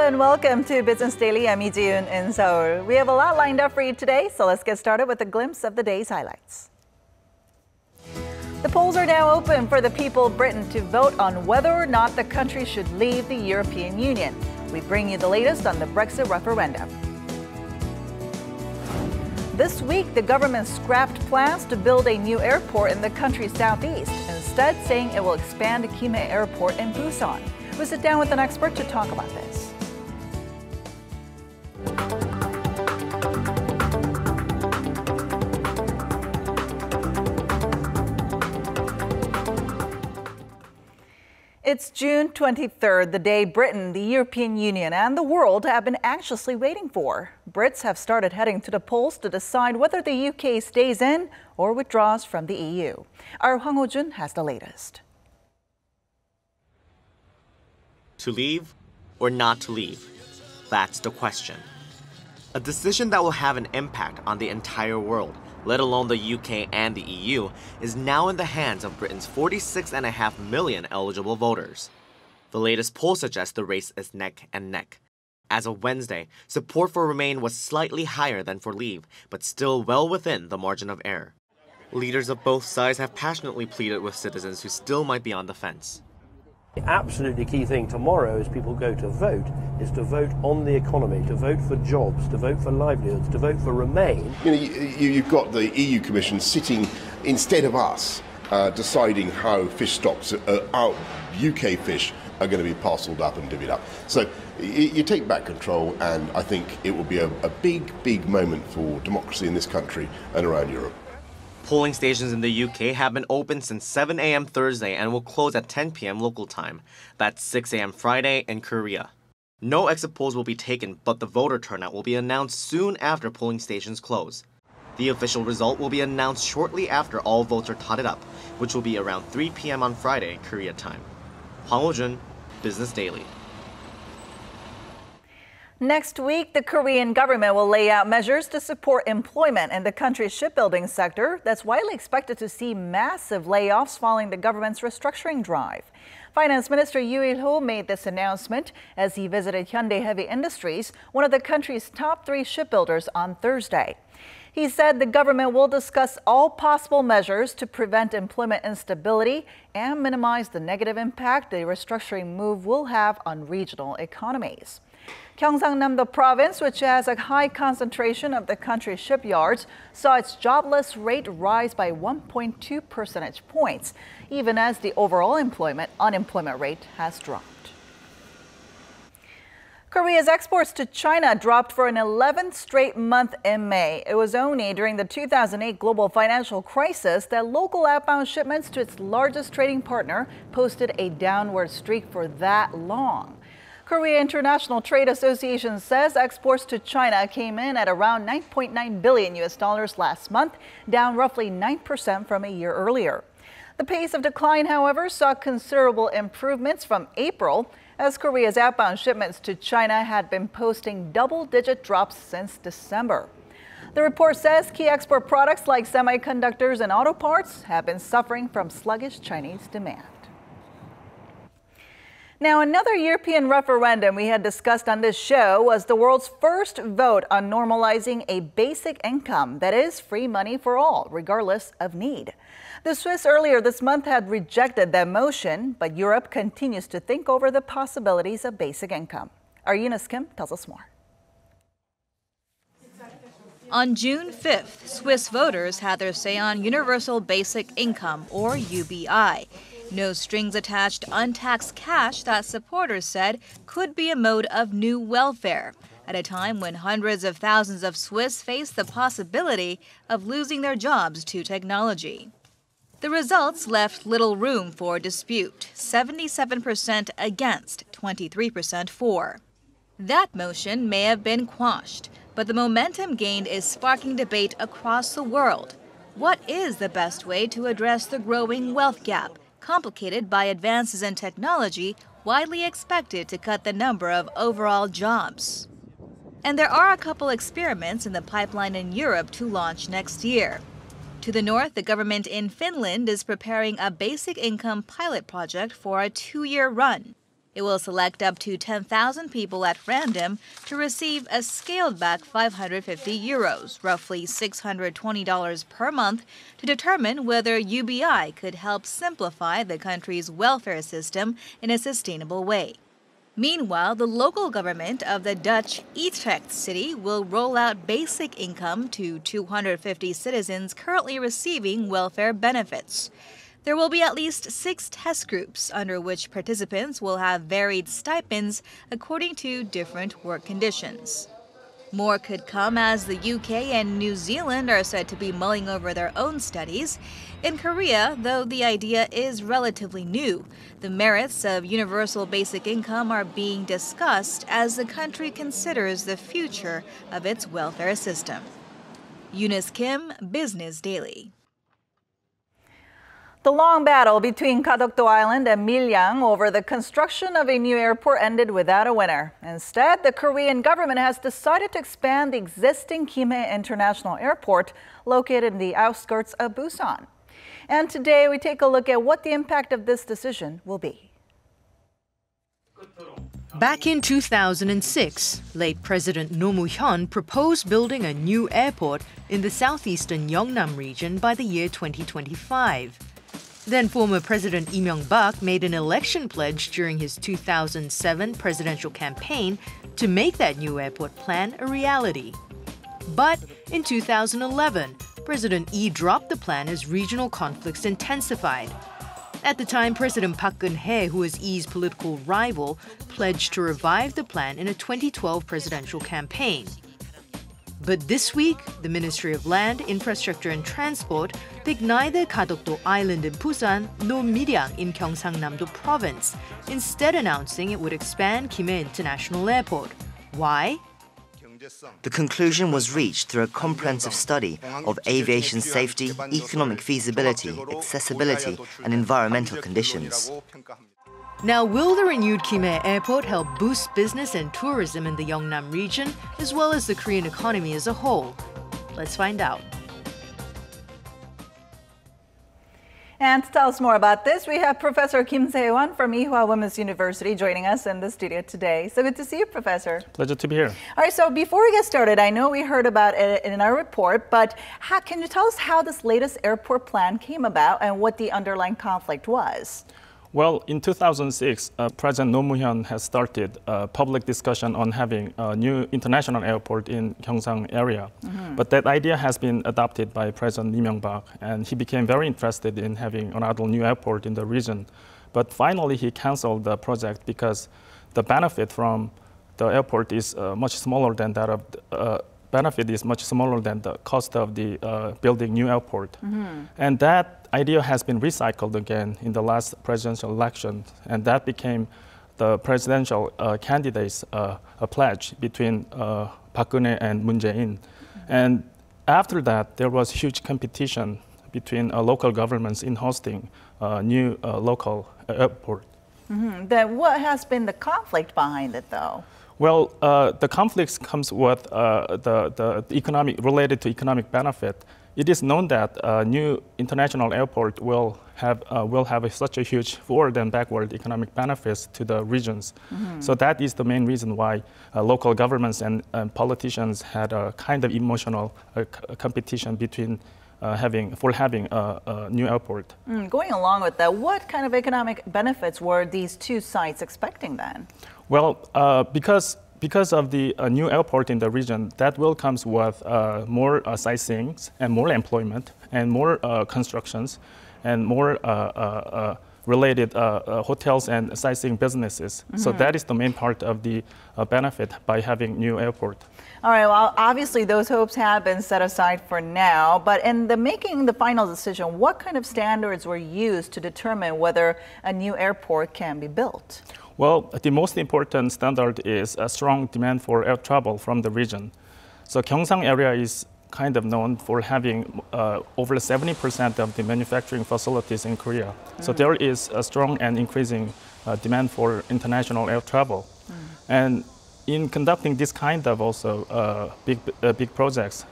and welcome to Business Daily. I'm Lee Ji-yoon in Seoul. We have a lot lined up for you today, so let's get started with a glimpse of the day's highlights. The polls are now open for the people of Britain to vote on whether or not the country should leave the European Union. We bring you the latest on the Brexit referendum. This week, the government scrapped plans to build a new airport in the country's southeast, instead saying it will expand Gimhae Airport in Busan. We'll sit down with an expert to talk about this. It's June 23rd, the day Britain, the European Union, and the world have been anxiously waiting for. Brits have started heading to the polls to decide whether the UK stays in or withdraws from the EU. Our Hwang Ho-jun has the latest. To leave or not to leave? That's the question. A decision that will have an impact on the entire world, let alone the UK and the EU, is now in the hands of Britain's 46.5 million eligible voters. The latest poll suggests the race is neck and neck. As of Wednesday, support for Remain was slightly higher than for Leave, but still well within the margin of error. Leaders of both sides have passionately pleaded with citizens who still might be on the fence. The absolutely key thing tomorrow as people go to vote is to vote on the economy, to vote for jobs, to vote for livelihoods, to vote for Remain. You've got the EU Commission sitting instead of us deciding how fish stocks, our UK fish, are going to be parcelled up and divvied up. So you take back control, and I think it will be a big, big moment for democracy in this country and around Europe. Polling stations in the UK have been open since 7 a.m. Thursday and will close at 10 p.m. local time. That's 6 a.m. Friday in Korea. No exit polls will be taken, but the voter turnout will be announced soon after polling stations close. The official result will be announced shortly after all votes are totted up, which will be around 3 p.m. on Friday, Korea time. Hwang Ho-jun, Business Daily. Next week, the Korean government will lay out measures to support employment in the country's shipbuilding sector that's widely expected to see massive layoffs following the government's restructuring drive. Finance Minister Yoo Il-ho made this announcement as he visited Hyundai Heavy Industries, one of the country's top 3 shipbuilders, on Thursday. He said the government will discuss all possible measures to prevent employment instability and minimize the negative impact the restructuring move will have on regional economies. Gyeongsangnam-do province, which has a high concentration of the country's shipyards, saw its jobless rate rise by 1.2 percentage points, even as the overall unemployment rate has dropped. Korea's exports to China dropped for an 11th straight month in May. It was only during the 2008 global financial crisis that local outbound shipments to its largest trading partner posted a downward streak for that long. Korea International Trade Association says exports to China came in at around $9.9 billion last month, down roughly 9% from a year earlier. The pace of decline, however, saw considerable improvements from April, as Korea's outbound shipments to China had been posting double-digit drops since December. The report says key export products like semiconductors and auto parts have been suffering from sluggish Chinese demand. Now, another European referendum we had discussed on this show was the world's first vote on normalizing a basic income, that is, free money for all, regardless of need. The Swiss earlier this month had rejected that motion, but Europe continues to think over the possibilities of basic income. Our Eunice Kim tells us more. On June 5th, Swiss voters had their say on Universal Basic Income, or UBI. No strings attached, untaxed cash that supporters said could be a mode of new welfare, at a time when hundreds of thousands of Swiss face the possibility of losing their jobs to technology. The results left little room for dispute, 77% against, 23% for. That motion may have been quashed, but the momentum gained is sparking debate across the world. What is the best way to address the growing wealth gap, complicated by advances in technology widely expected to cut the number of overall jobs? And there are a couple experiments in the pipeline in Europe to launch next year. To the north, the government in Finland is preparing a basic income pilot project for a 2-year run. It will select up to 10,000 people at random to receive a scaled-back 550 euros, roughly $620 per month, to determine whether UBI could help simplify the country's welfare system in a sustainable way. Meanwhile, the local government of the Dutch Utrecht city will roll out basic income to 250 citizens currently receiving welfare benefits. There will be at least 6 test groups under which participants will have varied stipends according to different work conditions. More could come as the UK and New Zealand are said to be mulling over their own studies. In Korea, though the idea is relatively new, the merits of universal basic income are being discussed as the country considers the future of its welfare system. Eunice Kim, Business Daily. The long battle between Gadeokdo Island and Miryang over the construction of a new airport ended without a winner. Instead, the Korean government has decided to expand the existing Gimhae International Airport located in the outskirts of Busan. And today we take a look at what the impact of this decision will be. Back in 2006, late President Roh Moo-hyun proposed building a new airport in the southeastern Yeongnam region by the year 2025. Then former President Lee Myung-bak made an election pledge during his 2007 presidential campaign to make that new airport plan a reality. But in 2011, President Lee dropped the plan as regional conflicts intensified. At the time, President Park Geun-hye, who was Lee's political rival, pledged to revive the plan in a 2012 presidential campaign. But this week, the Ministry of Land, Infrastructure and Transport picked neither Gadeokdo Island in Busan nor Miryang in Gyeongsang-namdo Province, instead announcing it would expand Gimhae International Airport. Why? The conclusion was reached through a comprehensive study of aviation safety, economic feasibility, accessibility, and environmental conditions. Now, will the renewed Gimhae Airport help boost business and tourism in the Yeongnam region, as well as the Korean economy as a whole? Let's find out. And to tell us more about this, we have Professor Kim Se-won from Ewha Women's University joining us in the studio today. So good to see you, Professor. Pleasure to be here. All right, so before we get started, I know we heard about it in our report, but can you tell us how this latest airport plan came about and what the underlying conflict was? Well, in 2006, President Roh Moo-hyun has started a public discussion on having a new international airport in Gyeongsang area. But that idea has been adopted by President Lee Myung-bak, and he became very interested in having another new airport in the region. But finally, he canceled the project because the benefit from the airport is much smaller than that of the cost of the building new airport. And that idea has been recycled again in the last presidential election, and that became the presidential candidates' pledge between Park Geun-hye and Moon Jae-in. And after that, there was huge competition between local governments in hosting a new local airport. Then what has been the conflict behind it, though? Well, the conflicts comes with the economic related to economic benefit. It is known that a new international airport will have such a huge forward and backward economic benefits to the regions. So that is the main reason why local governments and politicians had a kind of emotional competition between having a new airport. Going along with that, what kind of economic benefits were these two sites expecting then? Well, because of the new airport in the region, that will comes with more sightseeings and more employment and more constructions and more related hotels and sightseeing businesses. So that is the main part of the benefit by having new airport. All right, well, obviously those hopes have been set aside for now, but in making the final decision, what kind of standards were used to determine whether a new airport can be built? Well, the most important standard is a strong demand for air travel from the region. So Gyeongsang area is kind of known for having over 70% of the manufacturing facilities in Korea. So there is a strong and increasing demand for international air travel. And in conducting this kind of also big projects,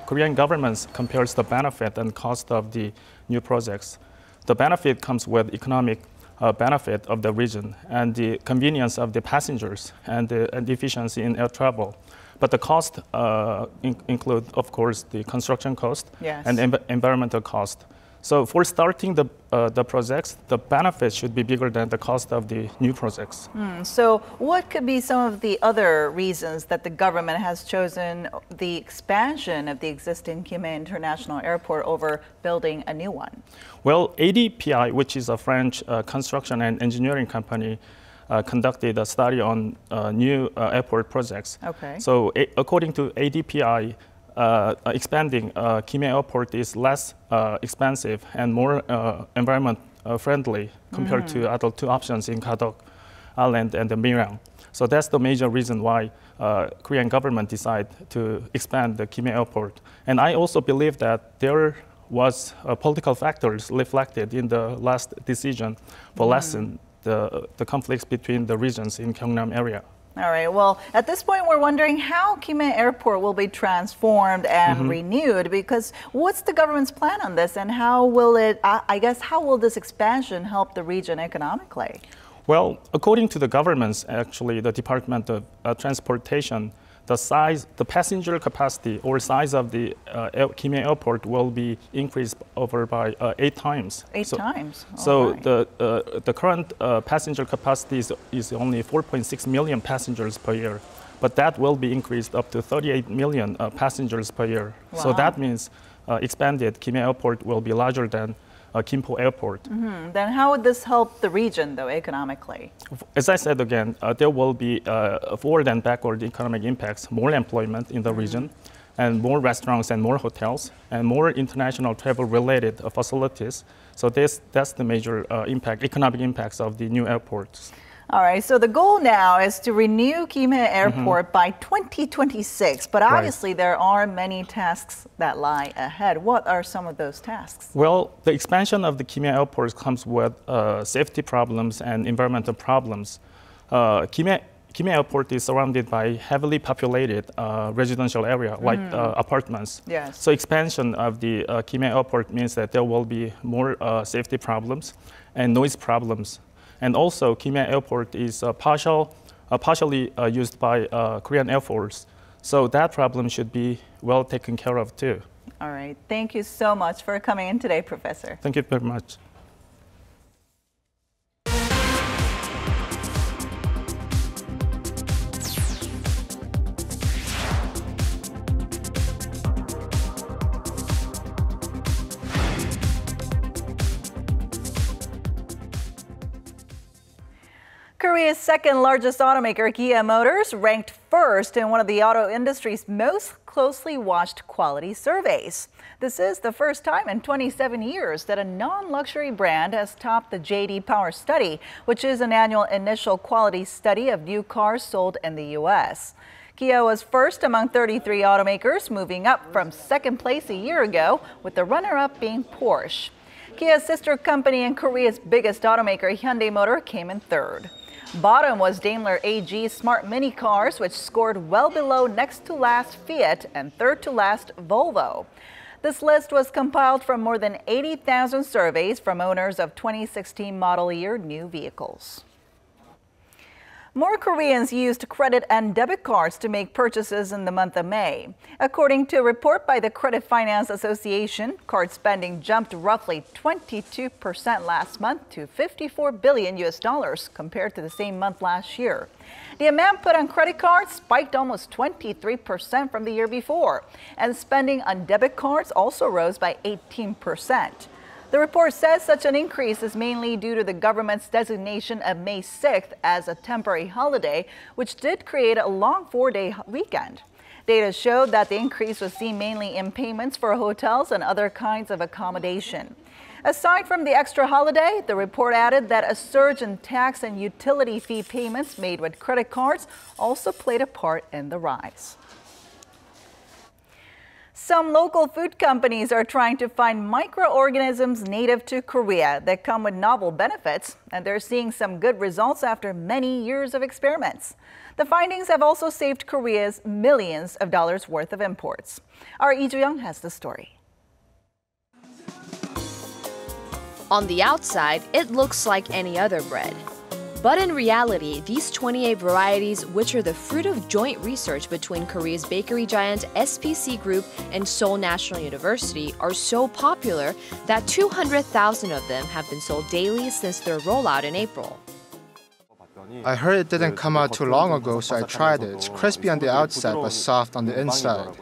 Korean governments compares the benefit and cost of the new projects. The benefit comes with economic benefit of the region and the convenience of the passengers and the efficiency in air travel. But the cost include, of course, the construction cost and environmental cost. So for starting the projects, the benefits should be bigger than the cost of the new projects. So what could be some of the other reasons that the government has chosen the expansion of the existing Gimhae International Airport over building a new one? Well, ADPI, which is a French construction and engineering company, conducted a study on new airport projects. Okay. So according to ADPI, expanding Gimhae Airport is less expensive and more environment friendly compared to other two options in Gadeokdo Island and the Miryang. So that's the major reason why Korean government decided to expand the Gimhae Airport. And I also believe that there was political factors reflected in the last decision for lessen the conflicts between the regions in Gyeongnam area. All right. Well, at this point, we're wondering how Gimhae Airport will be transformed and renewed, because what's the government's plan on this, and how will it, I guess, how will this expansion help the region economically? Well, according to the government's, actually, the Department of Transportation, the passenger capacity or size of the Gimhae Airport will be increased over by 8 times. 8 times? So the current passenger capacity is only 4.6 million passengers per year, but that will be increased up to 38 million passengers per year. Wow. So that means expanded Gimhae Airport will be larger than Gimpo Airport. Then how would this help the region, though, economically? As I said again, there will be forward and backward economic impacts, more employment in the region, and more restaurants and more hotels, and more international travel-related facilities. So that's the major economic impacts of the new airports. All right, so the goal now is to renew Gimhae Airport by 2026, but obviously there are many tasks that lie ahead. What are some of those tasks? Well, the expansion of the Gimhae Airport comes with safety problems and environmental problems. Gimhae Airport is surrounded by heavily populated residential area, like apartments. Yes. So expansion of the Gimhae Airport means that there will be more safety problems and noise problems. And also, Gimhae Airport is partially used by Korean Air Force. So that problem should be well taken care of too. All right. Thank you so much for coming in today, Professor. Thank you very much. Korea's second largest automaker, Kia Motors, ranked first in one of the auto industry's most closely watched quality surveys. This is the first time in 27 years that a non-luxury brand has topped the J.D. Power study, which is an annual initial quality study of new cars sold in the U.S. Kia was first among 33 automakers, moving up from second place a year ago, with the runner-up being Porsche. Kia's sister company and Korea's biggest automaker, Hyundai Motor, came in third. Bottom was Daimler AG's smart mini cars, which scored well below next to last Fiat and third to last Volvo. This list was compiled from more than 80,000 surveys from owners of 2016 model year new vehicles. More Koreans used credit and debit cards to make purchases in the month of May. According to a report by the Credit Finance Association, card spending jumped roughly 22% last month to $54 billion compared to the same month last year. The amount put on credit cards spiked almost 23% from the year before, and spending on debit cards also rose by 18%. The report says such an increase is mainly due to the government's designation of May 6th as a temporary holiday, which did create a long 4-day weekend. Data showed that the increase was seen mainly in payments for hotels and other kinds of accommodation. Aside from the extra holiday, the report added that a surge in tax and utility fee payments made with credit cards also played a part in the rise. Some local food companies are trying to find microorganisms native to Korea that come with novel benefits, and they're seeing some good results after many years of experiments. The findings have also saved Korea's millions of dollars worth of imports. Our Lee Joo-young has the story. On the outside, it looks like any other bread. But in reality, these 28 varieties, which are the fruit of joint research between Korea's bakery giant SPC Group and Seoul National University, are so popular that 200,000 of them have been sold daily since their rollout in April. I heard it didn't come out too long ago, so I tried it. It's crispy on the outside, but soft on the inside.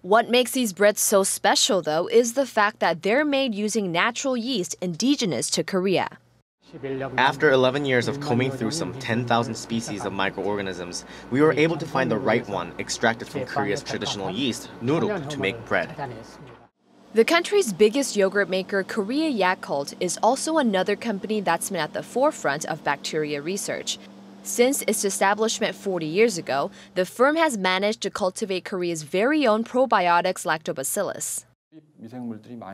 What makes these breads so special, though, is the fact that they're made using natural yeast indigenous to Korea. After 11 years of combing through some 10,000 species of microorganisms, we were able to find the right one extracted from Korea's traditional yeast, nuruk, to make bread. The country's biggest yogurt maker, Korea Yakult, is also another company that's been at the forefront of bacteria research. Since its establishment 40 years ago, the firm has managed to cultivate Korea's very own probiotics lactobacillus.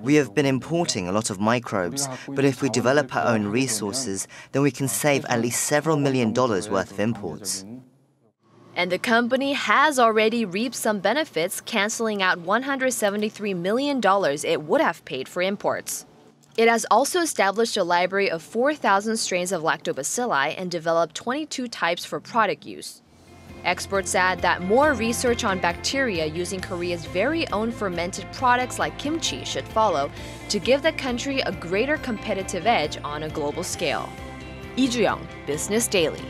We have been importing a lot of microbes, but if we develop our own resources, then we can save at least several $1 million worth of imports. And the company has already reaped some benefits, canceling out $173 million it would have paid for imports. It has also established a library of 4,000 strains of lactobacilli and developed 22 types for product use. Experts add that more research on bacteria using Korea's very own fermented products like kimchi should follow to give the country a greater competitive edge on a global scale. Lee Ju-young, Business Daily.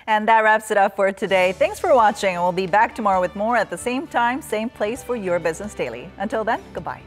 And that wraps it up for today. Thanks for watching, and we'll be back tomorrow with more at the same time, same place for your Business Daily. Until then, goodbye.